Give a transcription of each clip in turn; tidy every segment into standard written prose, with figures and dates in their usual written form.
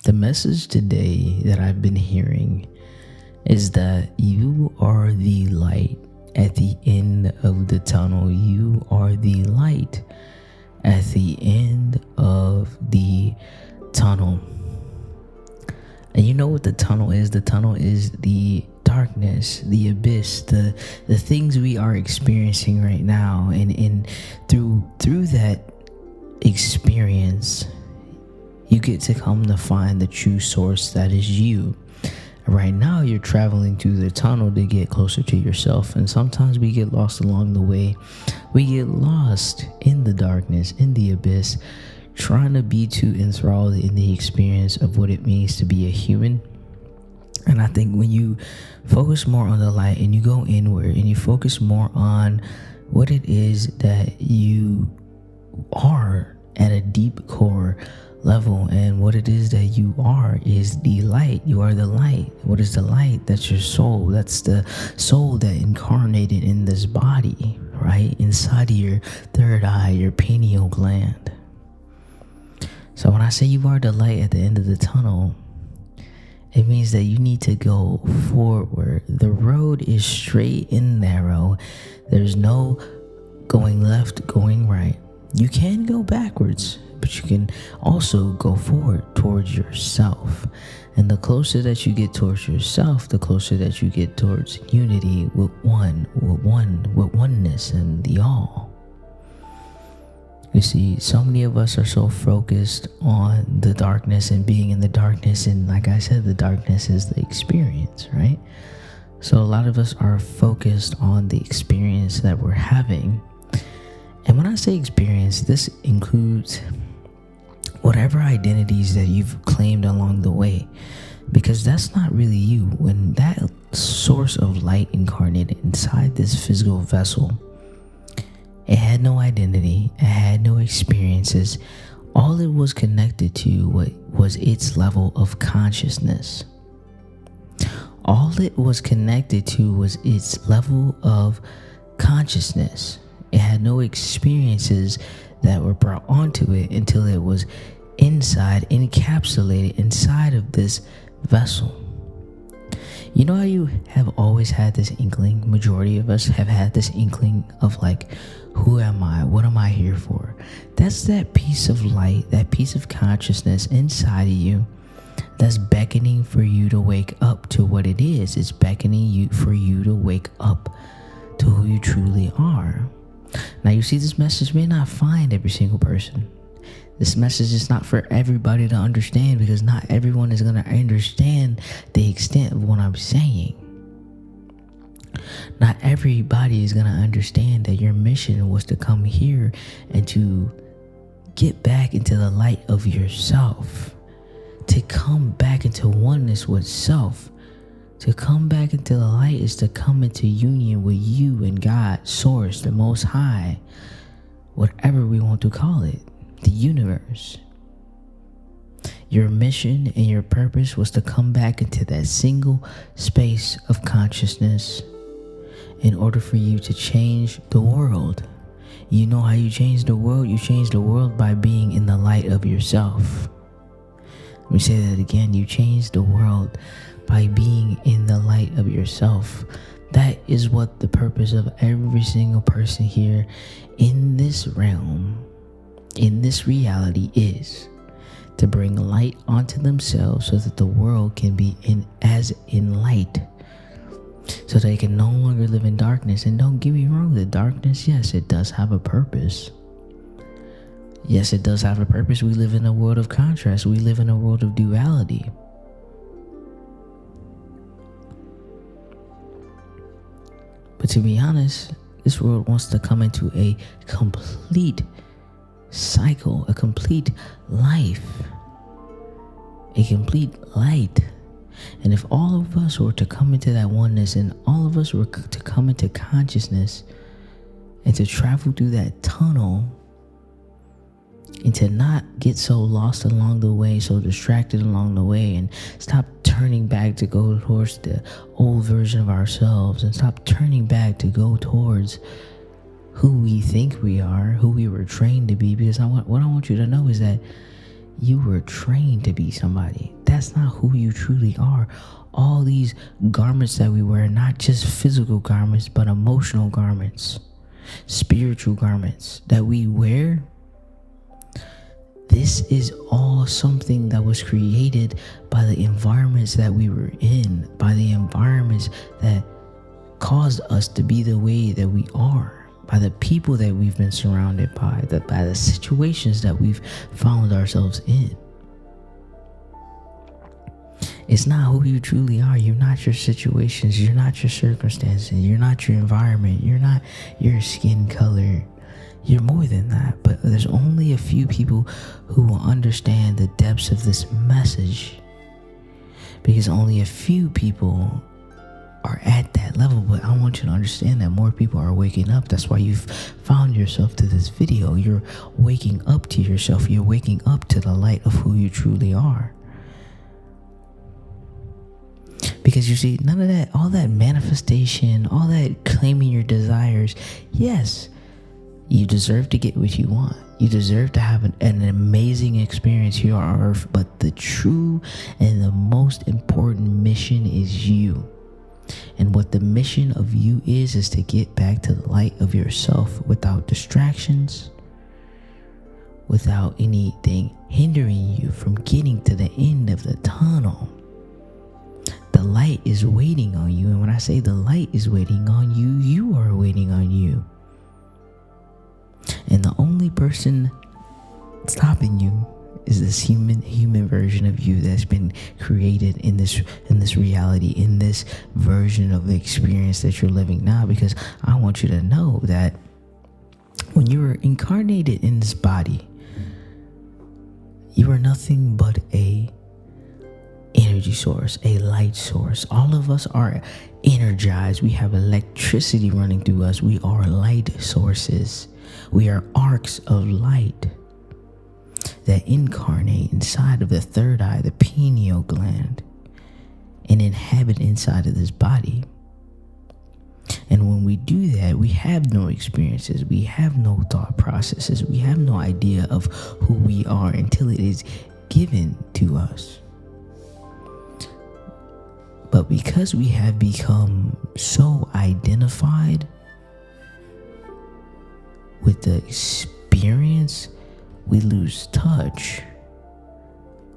The message today that I've been hearing is that you are the light at the end of the tunnel. You are the light at the end of the tunnel. And you know what the tunnel is? The tunnel is the darkness, the abyss, the things we are experiencing right now. And through that experience, you get to come to find the true source that is you. Right now, you're traveling through the tunnel to get closer to yourself. And sometimes we get lost along the way. We get lost in the darkness, in the abyss, trying to be too enthralled in the experience of what it means to be a human. And I think when you focus more on the light and you go inward and you focus more on what it is that you are at a deep core level, and what it is that you are is the light. You are the light. What is the light? That's your soul. That's the soul that incarnated in this body, right? Inside of your third eye, your pineal gland. So when I say you are the light at the end of the tunnel, it means that you need to go forward. The road is straight and narrow. There's no going left, going right. You can go backwards, but you can also go forward towards yourself. And the closer that you get towards yourself, the closer that you get towards unity with oneness and the all. You see, so many of us are so focused on the darkness and being in the darkness. And like I said, the darkness is the experience, right? So a lot of us are focused on the experience that we're having. And when I say experience, this includes whatever identities that you've claimed along the way, because that's not really you. When that source of light incarnated inside this physical vessel, it had no identity, it had no experiences. All it was connected to was its level of consciousness. All it was connected to was its level of consciousness. It had no experiences that were brought onto it until it was encapsulated inside of this vessel. You know how you have always had this inkling, majority of us have had this inkling of like, who am I? What am I here for? That's that piece of light, that piece of consciousness inside of you that's beckoning for you to wake up to what it is. It's beckoning for you to wake up to who you truly are. Now, you see, this message may not find every single person. This message is not for everybody to understand, because not everyone is going to understand the extent of what I'm saying. Not everybody is going to understand that your mission was to come here and to get back into the light of yourself, to come back into oneness with self. To come back into the light is to come into union with you and God, Source, the Most High, whatever we want to call it, the universe. Your mission and your purpose was to come back into that single space of consciousness in order for you to change the world. You know how you change the world? You change the world by being in the light of yourself. Let me say that again. You change the world by being in the light of yourself. That is what the purpose of every single person here in this realm, in this reality, is. To bring light onto themselves so that the world can be in light. So they can no longer live in darkness. And don't get me wrong, the darkness, yes, it does have a purpose. Yes, it does have a purpose. We live in a world of contrast. We live in a world of duality. But to be honest, this world wants to come into a complete cycle, a complete life, a complete light. And if all of us were to come into that oneness, and all of us were to come into consciousness and to travel through that tunnel, and to not get so lost along the way, so distracted along the way, and stop turning back to go towards the old version of ourselves, and stop turning back to go towards who we think we are, who we were trained to be. Because what I want you to know is that you were trained to be somebody. that's not who you truly are. All these garments that we wear, not just physical garments, but emotional garments, spiritual garments that we wear, this is all something that was created by the environments that we were in, by the environments that caused us to be the way that we are, by the people that we've been surrounded by the situations that we've found ourselves in. It's not who you truly are. You're not your situations. You're not your circumstances. You're not your environment. You're not your skin color. You're more than that. But there's only a few people who will understand the depths of this message, because only a few people are at that level. But I want you to understand that more people are waking up. That's why you've found yourself to this video. You're waking up to yourself. You're waking up to the light of who you truly are. Because you see, none of that, all that manifestation, all that claiming your desires, yes, you deserve to get what you want. You deserve to have an amazing experience here on earth. But the true and the most important mission is you. And what the mission of you is to get back to the light of yourself without distractions, without anything hindering you from getting to the end of the tunnel. The light is waiting on you. And when I say the light is waiting on you, you are waiting on you. And the only person stopping you is this human version of you that's been created in this reality, in this version of the experience that you're living now. Because I want you to know that when you were incarnated in this body, you are nothing but a energy source, a light source. All of us are energized. We have electricity running through us. We are light sources. We are arcs of light that incarnate inside of the third eye, the pineal gland, and inhabit inside of this body. And when we do that, we have no experiences. We have no thought processes. We have no idea of who we are until it is given to us. But because we have become so identified with the experience, we lose touch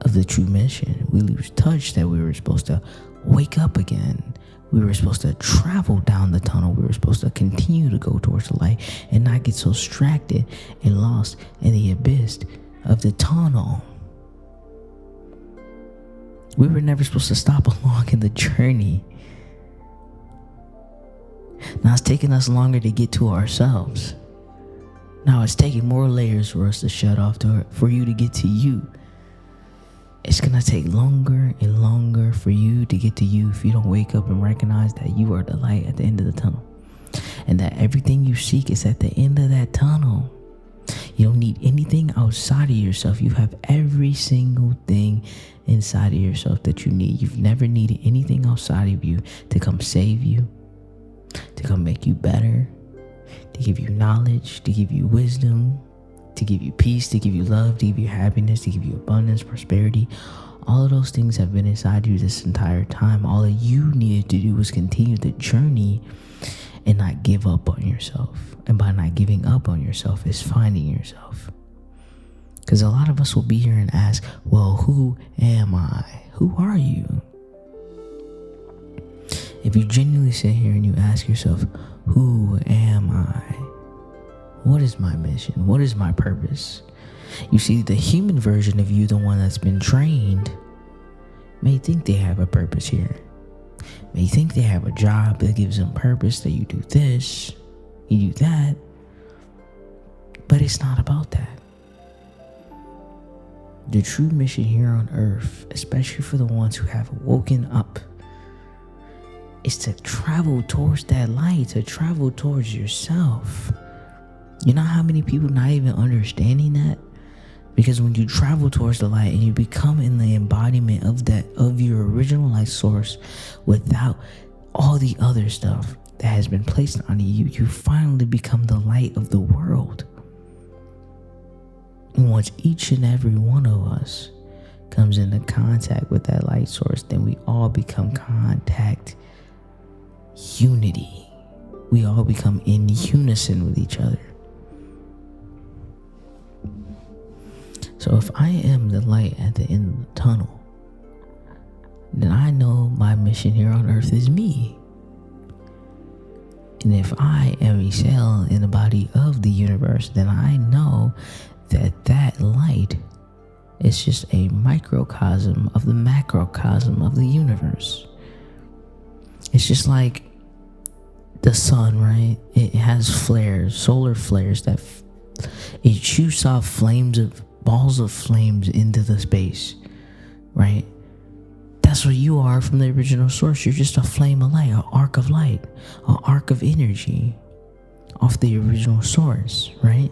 of the true mission. We lose touch that we were supposed to wake up again. We were supposed to travel down the tunnel. We were supposed to continue to go towards the light and not get so distracted and lost in the abyss of the tunnel. We were never supposed to stop along in the journey. Now it's taking us longer to get to ourselves. Now it's taking more layers for us to shut off for you to get to you. It's going to take longer and longer for you to get to you if you don't wake up and recognize that you are the light at the end of the tunnel. And that everything you seek is at the end of that tunnel. You don't need anything outside of yourself. You have every single thing inside of yourself that you need. You've never needed anything outside of you to come save you, to come make you better, to give you knowledge, to give you wisdom, to give you peace, to give you love, to give you happiness, to give you abundance, prosperity. All of those things have been inside you this entire time. All that you needed to do was continue the journey and not give up on yourself. And by not giving up on yourself is finding yourself. Because a lot of us will be here and ask, well, who am I? Who are you? If you genuinely sit here and you ask yourself, who am I? What is my mission? What is my purpose? You see, the human version of you, the one that's been trained, may think they have a purpose here. May think they have a job that gives them purpose, that you do this, you do that. But it's not about that. The true mission here on earth, especially for the ones who have woken up, is to travel towards that light, to travel towards yourself. You know how many people not even understanding that? Because when you travel towards the light and you become in the embodiment of your original light source without all the other stuff that has been placed on you, you finally become the light of the world. And once each and every one of us comes into contact with that light source, then we all become contact unity. We all become in unison with each other. So if I am the light at the end of the tunnel, then I know my mission here on earth is me. And if I am a cell in the body of the universe, then I know that that light is just a microcosm of the macrocosm of the universe. It's just like the sun, right? It has flares, solar flares that it shoots off balls of flames into the space, right? That's what you are from the original source. You're just a flame of light, an arc of light, an arc of energy off the original source, right?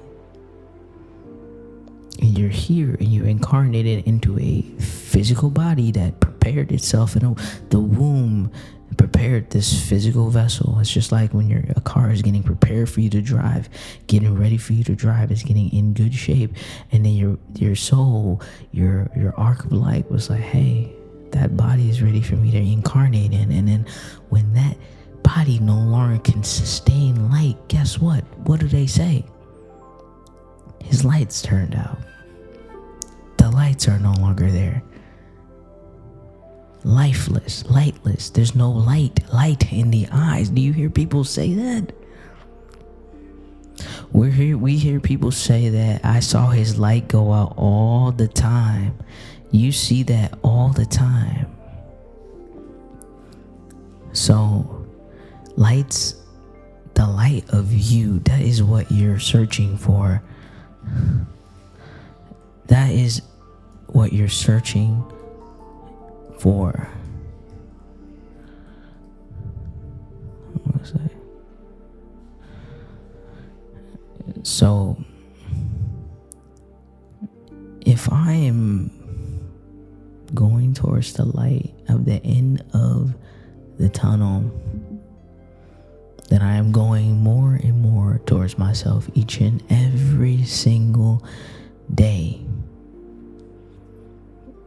And you're here and you're incarnated into a physical body that prepared itself in the womb, prepared this physical vessel. It's just like when a car is getting prepared for you to drive, getting ready for you to drive, is getting in good shape, and then your soul, your arc of light was like, hey, that body is ready for me to incarnate in. And then when that body no longer can sustain light, guess what? What do they say? His lights turned out. The lights are no longer there. Lifeless, lightless. There's no light in the eyes. Do you hear people say that? We hear people say that I saw his light go out all the time. You see that all the time. So, the light of you, that is what you're searching for. That is what you're searching for. What was I? So, if I am going towards the light of the end of the tunnel, then I am going more and more towards myself each and every single day.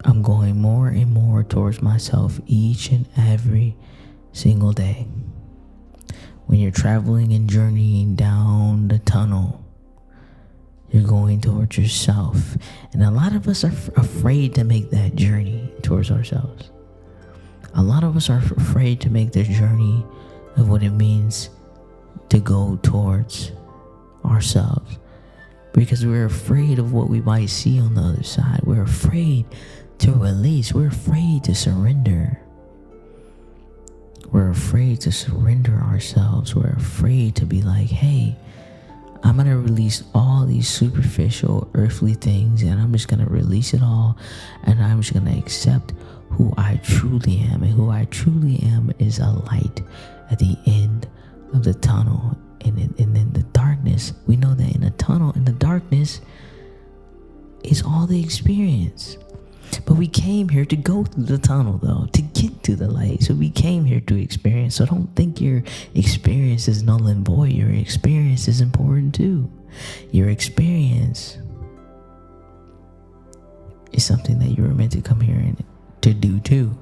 I'm going more and more towards myself each and every single day. When you're traveling and journeying down the tunnel, you're going towards yourself. And a lot of us are afraid to make that journey towards ourselves. A lot of us are afraid to make the journey of what it means to go towards ourselves, because we're afraid of what we might see on the other side. We're afraid to release. We're afraid to surrender. We're afraid to surrender ourselves. We're afraid to be like, hey, I'm going to release all these superficial earthly things, and I'm just going to release it all, and I'm just going to accept who I truly am. And who I truly am is a light at the end of the tunnel. And in the darkness, we know that in the tunnel, in the darkness, is all the experience. But we came here to go through the tunnel, though, to get to the light. So we came here to experience. So don't think your experience is null and void. Your experience is important too. Your experience is something that you were meant to come here and to do too.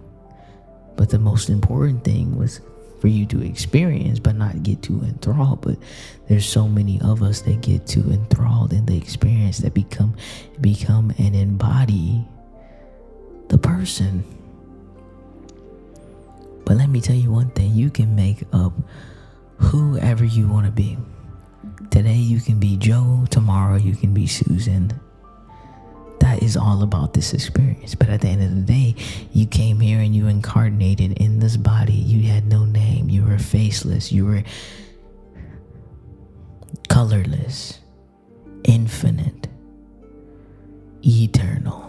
But the most important thing was for you to experience, but not get too enthralled. But there's so many of us that get too enthralled in the experience that become and embody the person. But let me tell you one thing, you can make up whoever you want to be. Today you can be Joe, tomorrow you can be Susan. That is all about this experience. But at the end of the day, you came here and you incarnated in this body. You had no name. You were faceless. You were colorless, infinite, eternal,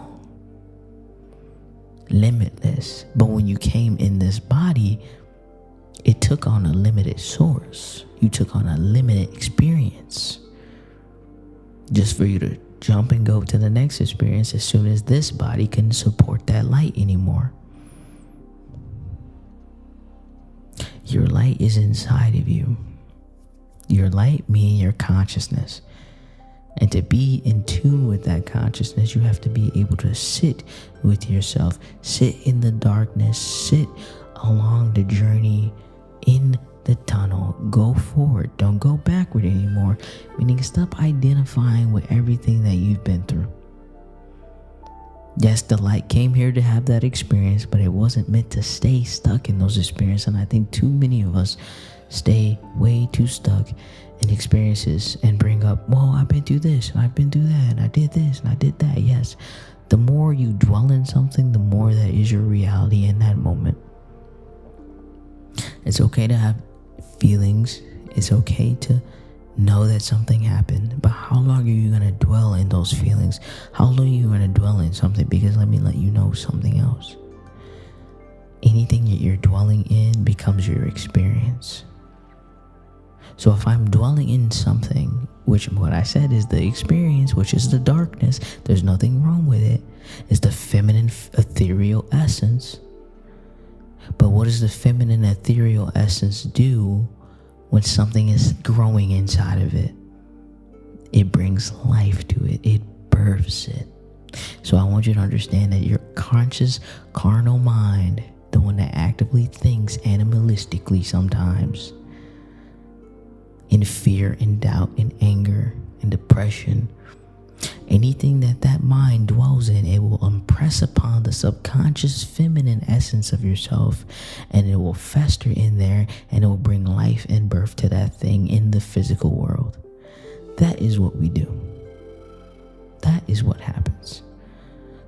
limitless. But when you came in this body, it took on a limited source. You took on a limited experience just for you to jump and go to the next experience as soon as this body can support that light anymore. Your light is inside of you. Your light, meaning your consciousness. And to be in tune with that consciousness, you have to be able to sit with yourself, sit in the darkness, sit along the journey in the tunnel. Go forward. Don't go backward anymore. Meaning, stop identifying with everything that you've been through. Yes, the light came here to have that experience, but it wasn't meant to stay stuck in those experiences. And I think too many of us stay way too stuck in experiences and bring up, well, I've been through this and I've been through that and I did this and I did that. Yes, the more you dwell in something, the more that is your reality in that moment. It's okay to have feelings. It's okay to know that something happened, but how long are you going to dwell in those feelings? How long are you going to dwell in something? Because let me let you know something else. Anything that you're dwelling in becomes your experience. So if I'm dwelling in something, which what I said is the experience, which is the darkness, there's nothing wrong with it. It's the feminine ethereal essence. But what does the feminine ethereal essence do when something is growing inside of it? It brings life to it. It births it. So I want you to understand that your conscious carnal mind, the one that actively thinks animalistically sometimes, in fear, in doubt, in anger, in depression, anything that mind dwells in, it will impress upon the subconscious feminine essence of yourself, and it will fester in there, and it will bring life and birth to that thing in the physical world. That is what we do. That is what happens.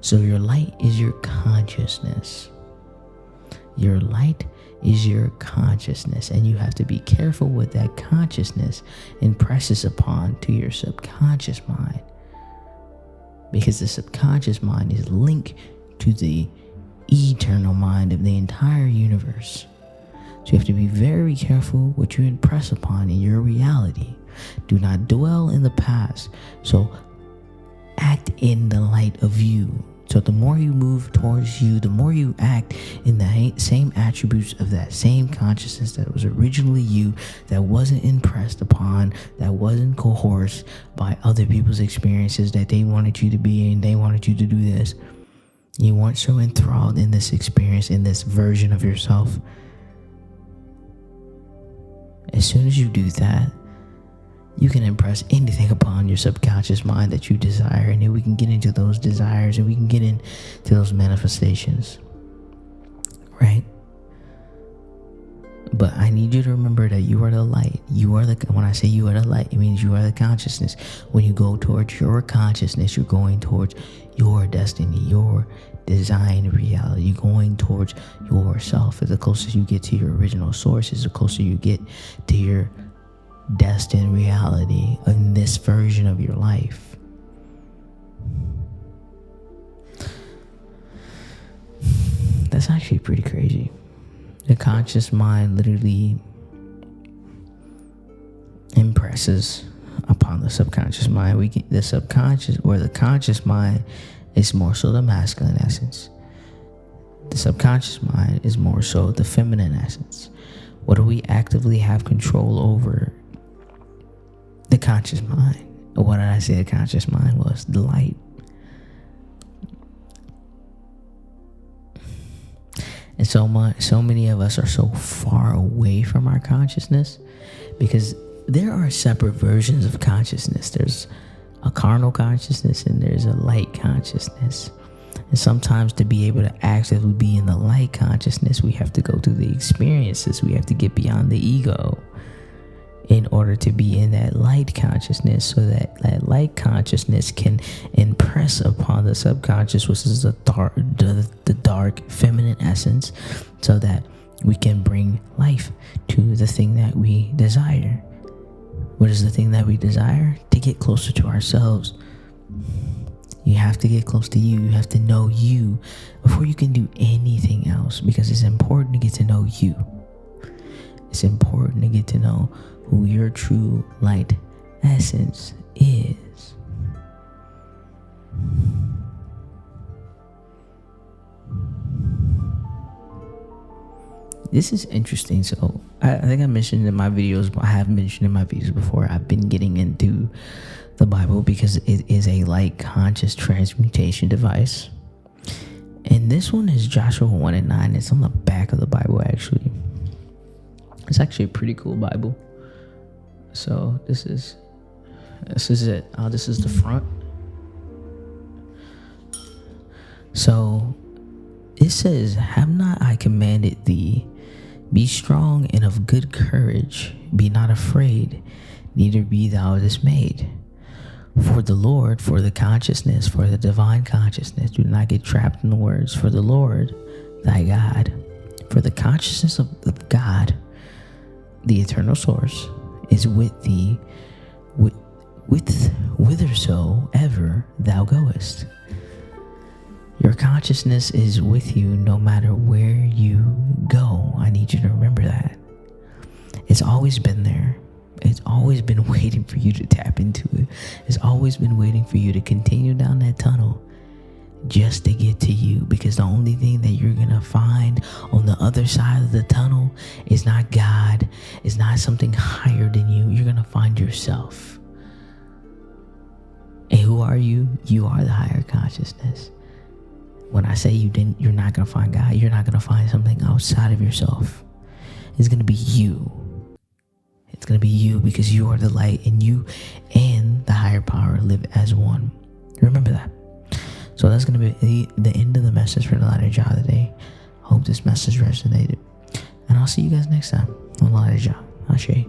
So your light is your consciousness. Your light is your consciousness, and you have to be careful what that consciousness impresses upon to your subconscious mind, because the subconscious mind is linked to the eternal mind of the entire universe. So you have to be very careful what you impress upon in your reality. Do not dwell in the past. So act in the light of you. So the more you move towards you, the more you act in the same attributes of that same consciousness that was originally you, that wasn't impressed upon, that wasn't coerced by other people's experiences that they wanted you to be in, they wanted you to do this. You weren't so enthralled in this experience, in this version of yourself. As soon as you do that, you can impress anything upon your subconscious mind that you desire, and then we can get into those desires and we can get into those manifestations, right? But I need you to remember that you are the light. When I say you are the light, it means you are the consciousness. When you go towards your consciousness, you're going towards your destiny, your design reality. You're going towards yourself. The closer you get to your original sources, the closer you get to your destined reality in this version of your life. That's actually pretty crazy. The conscious mind literally impresses upon the subconscious mind. The subconscious or the conscious mind is more so the masculine essence. The subconscious mind is more so the feminine essence. What do we actively have control over? The conscious mind. What did I say the conscious mind was? The light. And so many of us are so far away from our consciousness because there are separate versions of consciousness. There's a carnal consciousness and there's a light consciousness. And sometimes to be able to actively be in the light consciousness, we have to go through the experiences. We have to get beyond the ego in order to be in that light consciousness, so that that light consciousness can impress upon the subconscious, which is the dark feminine essence, so that we can bring life to the thing that we desire. What is the thing that we desire? To get closer to ourselves. You have to get close to you. You have to know you before you can do anything else, because it's important to get to know you. It's important to get to know who your true light essence is. this is interesting. So I think I mentioned in my videos, I have mentioned in my videos before, I've been getting into the Bible because it is a light conscious transmutation device. And this one is Joshua 1:9. It's on the back of the Bible, actually. It's actually a pretty cool Bible. So this is it. This is the front. So it says, "Have not I commanded thee? Be strong and of good courage. Be not afraid, neither be thou dismayed. For the Lord," for the consciousness, for the divine consciousness, do not get trapped in the words, "for the Lord thy God," for the consciousness of God, the eternal source, is with thee whithersoever thou goest. Your consciousness is with you no matter where you go. I need you to remember that. It's always been there. It's always been waiting for you to tap into it. It's always been waiting for you to continue down that tunnel just to get to you, because the only thing that you're going to find on the other side of the tunnel is not God, is not something higher than you. You're going to find yourself. And who are you? You are the higher consciousness. When I say you're not going to find God, you're not going to find something outside of yourself. It's going to be you. It's going to be you, because you are the light, and you and the higher power live as one. Remember that. So that's going to be the end of the message for the Light of Jah today. Hope this message resonated. And I'll see you guys next time on Light of Jah. Ashe.